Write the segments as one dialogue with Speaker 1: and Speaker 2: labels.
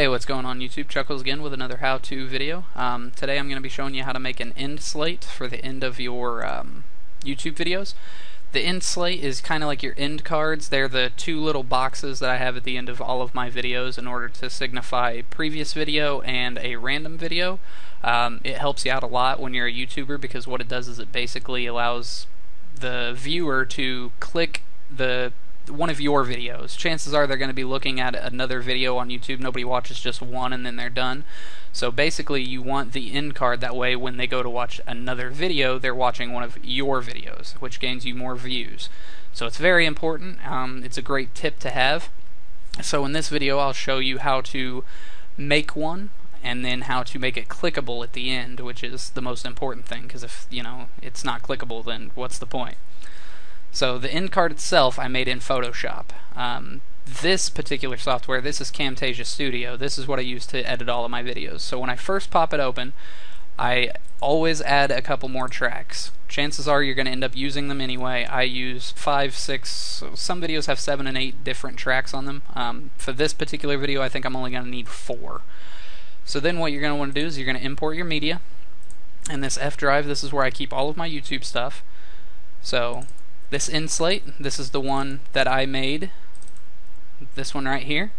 Speaker 1: Hey, what's going on YouTube? Chuckles again with another how-to video. Today I'm going to be showing you how to make an end slate for the end of your YouTube videos. The end slate is kind of like your end cards. They're the two little boxes that I have at the end of all of my videos in order to signify previous video and a random video. It helps you out a lot when you're a YouTuber because what it does is it basically allows the viewer to click one of your videos. Chances are they're going to be looking at another video on YouTube. Nobody watches just one and then they're done. So basically you want the end card, that way when they go to watch another video they're watching one of your videos, which gains you more views. So it's very important. It's a great tip to have. So in this video I'll show you how to make one and then how to make it clickable at the end, which is the most important thing, because if it's not clickable, then what's the point? So the end card itself I made in Photoshop. This particular software, this is Camtasia Studio. This is what I use to edit all of my videos. So when I first pop it open, I always add a couple more tracks. Chances are you're going to end up using them anyway. I use 5, 6, some videos have 7 and 8 different tracks on them. For this particular video I think I'm only going to need 4. So then what you're going to want to do is you're going to import your media. And this F drive, this is where I keep all of my YouTube stuff. So this end slate, this is the one that I made, this one right here.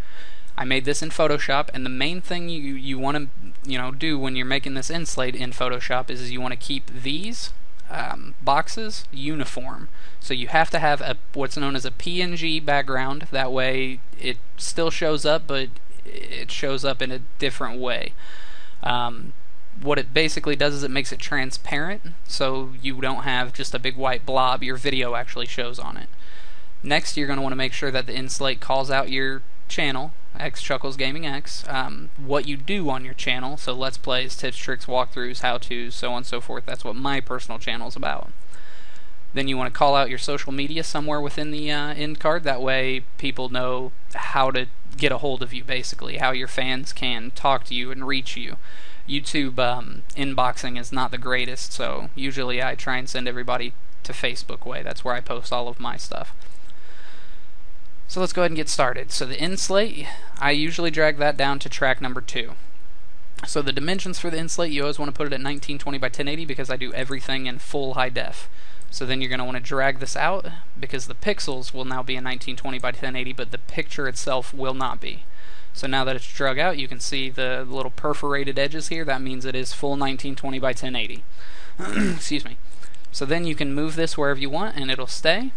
Speaker 1: I made this in Photoshop, and the main thing you want to do when you're making this end slate in Photoshop is you want to keep these boxes uniform. So you have to have what's known as a PNG background. That way it still shows up, but it shows up in a different way. What it basically does is it makes it transparent, so you don't have just a big white blob. Your video actually shows on it. Next, you're going to want to make sure that the end slate calls out your channel, xChucklesGamingx, what you do on your channel, so let's plays, tips, tricks, walkthroughs, how-tos, so on and so forth. That's what my personal channel is about. Then you want to call out your social media somewhere within the end card. That way people know how to get a hold of you, basically, how your fans can talk to you and reach you. YouTube inboxing is not the greatest, so usually I try and send everybody to Facebook way. That's where I post all of my stuff. So let's go ahead and get started. So the end slate, I usually drag that down to track number 2. So the dimensions for the end slate, you always want to put it at 1920 by 1080 because I do everything in full high def. So then you're going to want to drag this out because the pixels will now be in 1920 by 1080, but the picture itself will not be. So now that it's drug out, you can see the little perforated edges here. That means it is full 1920 by 1080. Excuse me. So then you can move this wherever you want and it'll stay.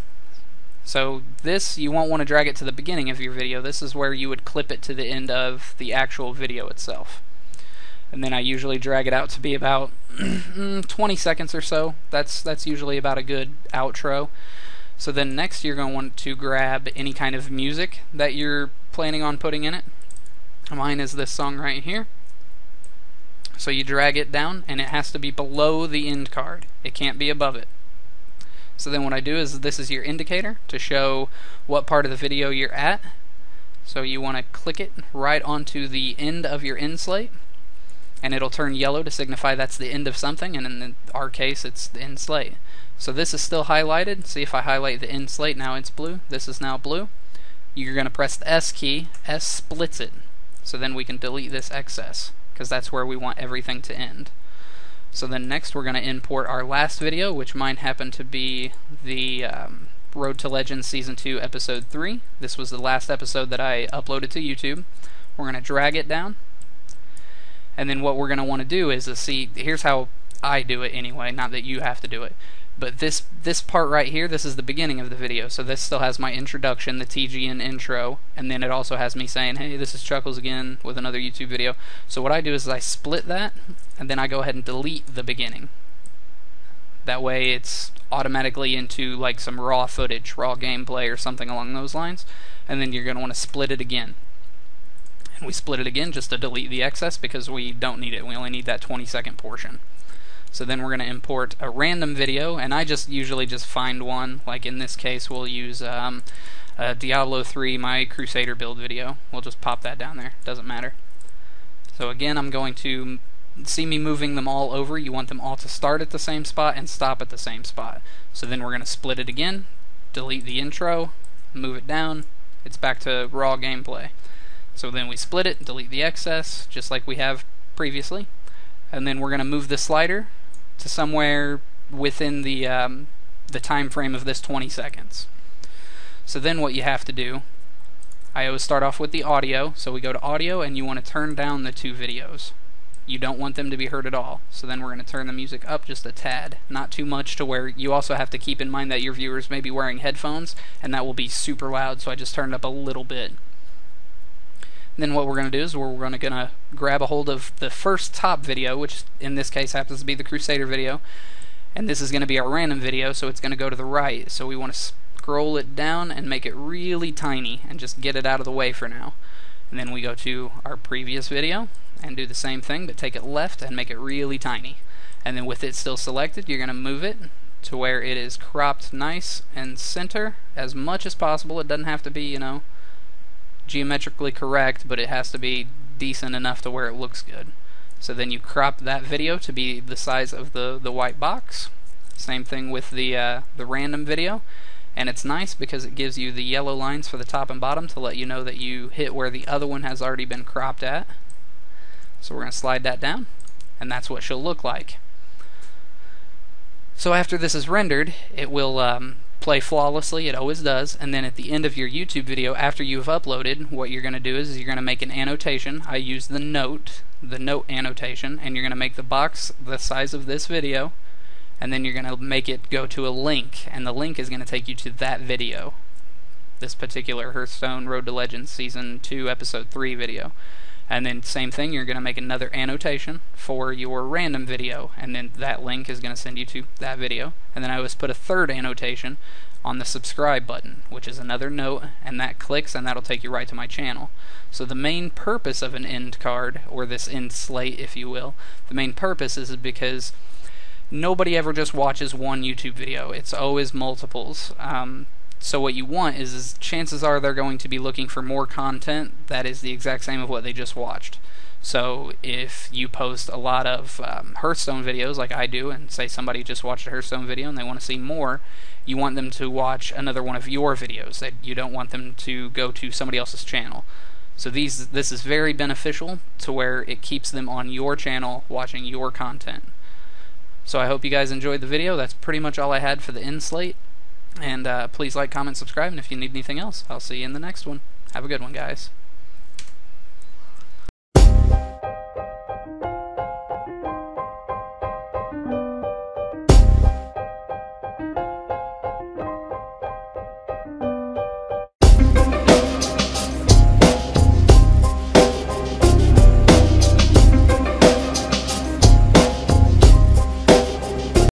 Speaker 1: So this, you won't want to drag it to the beginning of your video. This is where you would clip it to the end of the actual video itself. And then I usually drag it out to be about 20 seconds or so. That's usually about a good outro. So then next you're going to want to grab any kind of music that you're planning on putting in it. Mine is this song right here. So you drag it down and it has to be below the end card. It can't be above it. So then what I do is this is your indicator to show what part of the video you're at. So you want to click it right onto the end of your end slate and it'll turn yellow to signify that's the end of something, and in our case it's the end slate. So this is still highlighted. See, if I highlight the end slate, now it's blue. This is now blue. You're going to press the S key. S splits it. So then we can delete this excess because that's where we want everything to end. So then next we're going to import our last video, which mine happened to be the Road to Legends Season 2 Episode 3. This was the last episode that I uploaded to YouTube. We're going to drag it down. And then what we're going to want to do is see, here's how I do it anyway, not that you have to do it. But this part right here, this is the beginning of the video. So this still has my introduction, the TGN intro, and then it also has me saying, hey, this is Chuckles again with another YouTube video. So what I do is I split that, and then I go ahead and delete the beginning. That way it's automatically into like some raw footage, raw gameplay or something along those lines. And then you're going to want to split it again. And we split it again just to delete the excess because we don't need it. We only need that 20-second portion. So then we're going to import a random video, and I usually just find one. Like in this case, we'll use Diablo 3, my Crusader build video. We'll just pop that down there. Doesn't matter. So again, I'm going to see me moving them all over. You want them all to start at the same spot and stop at the same spot. So then we're going to split it again, delete the intro, move it down. It's back to raw gameplay. So then we split it, delete the excess, just like we have previously, and then we're going to move the slider to somewhere within the time frame of this 20 seconds. So then what you have to do, I always start off with the audio, so we go to audio and you want to turn down the two videos. You don't want them to be heard at all. So then we're going to turn the music up just a tad, not too much to where you also have to keep in mind that your viewers may be wearing headphones and that will be super loud, so I just turned it up a little bit. Then what we're going to do is we're going to grab a hold of the first top video, which in this case happens to be the Crusader video, and this is going to be our random video, so it's going to go to the right. So we want to scroll it down and make it really tiny and just get it out of the way for now. And then we go to our previous video and do the same thing, but take it left and make it really tiny. And then with it still selected, you're going to move it to where it is cropped nice and center as much as possible. It doesn't have to be, you know, geometrically correct, but it has to be decent enough to where it looks good. So then you crop that video to be the size of the white box. Same thing with the random video, and it's nice because it gives you the yellow lines for the top and bottom to let you know that you hit where the other one has already been cropped at. So we're going to slide that down, and that's what she'll look like. So after this is rendered, it will play flawlessly, it always does, and then at the end of your YouTube video, after you've uploaded, what you're going to do is you're going to make an annotation. I use the note annotation, and you're going to make the box the size of this video, and then you're going to make it go to a link, and the link is going to take you to that video, this particular Hearthstone Road to Legends Season 2 Episode 3 video. And then same thing, you're going to make another annotation for your random video, and then that link is going to send you to that video. And then I always put a third annotation on the subscribe button, which is another note, and that clicks and that'll take you right to my channel. So the main purpose of an end card, or this end slate if you will, the main purpose is because nobody ever just watches one YouTube video, it's always multiples. So what you want is chances are they're going to be looking for more content that is the exact same of what they just watched. So if you post a lot of Hearthstone videos like I do, and say somebody just watched a Hearthstone video and they want to see more, you want them to watch another one of your videos. That you don't want them to go to somebody else's channel. So this is very beneficial to where it keeps them on your channel watching your content. So I hope you guys enjoyed the video. That's pretty much all I had for the end slate. And please like, comment, subscribe, and if you need anything else, I'll see you in the next one. Have a good one, guys.